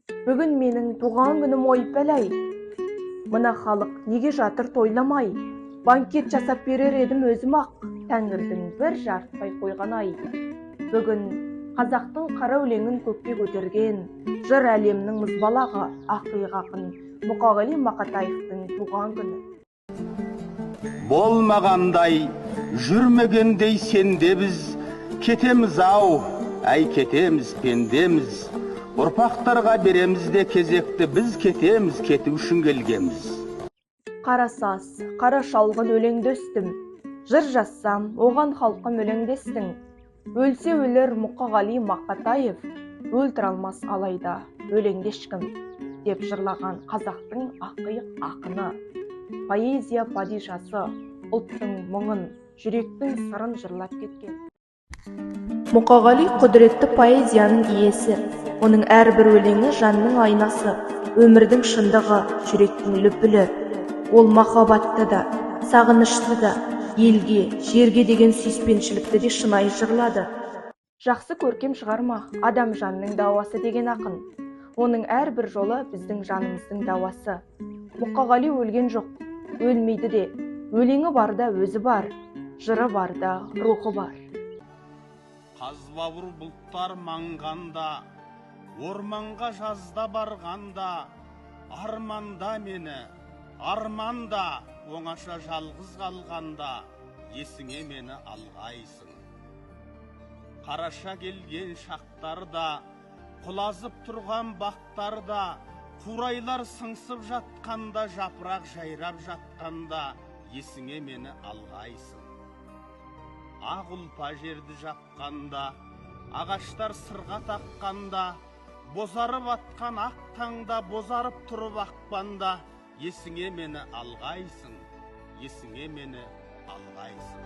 Бүгін менің туған күнім ойып-әлай. Мына халық неге жатыр тойламай? Банкет жасап берер едім өзім-ақ, Тәңірдің бір жартпай қойған ай. Бүгін қазақтың қара өлеңін көкке көтерген, жыр әлемнің мұзбалағы ақиық ақын Мұқағали Мақатаевтың туған күні. Болмағандай, жүрмегендей сенде біз, кетеміз ау, әй кетеміз, пендеміз. Ұрпақтарға береміз де кезекті, біз кетеміз, кету үшін келгеміз. Қара саз, қара шалғын өлеңді өстім, жыр жазсам, оған халқым өлеңдестің. Өлсе өлер Мұқағали Мақатаев, өлтіре алмас алайда өлеңді ешкім, деп жырлаған қазақтың ақиық ақыны, поэзия падишасы, ұлттың мұңын, жүректің сырын жырлап кеткен. Мұқағали құдіретті поэзияның иесі, оның әрбір өлеңі жанның айнасы, өмірдің шындығы, жүректің лүпілі. Ол махаббатты да, сағынышты да, елге, жерге деген сүйіспеншілікті де шынайы жырлады. Жақсы көркем шығарма, адам жанның дауасы деген ақын. Оның әрбір жолы біздің жанымыздың дауасы. Мұқағали өлген жоқ, өлмейді де, өлеңі барда өзі бар, жыры барда рухы бар. Қазбауыр бұлттар маңғанда, орманға жазда барғанда, арманда мені, арманда оңаша жалғыз қалғанда, есіңе мені алғайсың. Қараша келген шақтарда, құлазып тұрған бақтарда, қурайлар сыңсып жатқанда, жапырақ жайрап жатқанда, есіңе мені алғайсың. Ақ ұлпа жерді жапқанда, ағаштар сырға таққанда, бозарып атқан ақ таңда, бозарып тұрып ақпанда, есіңе мені алғайсың, есіңе мені алғайсың.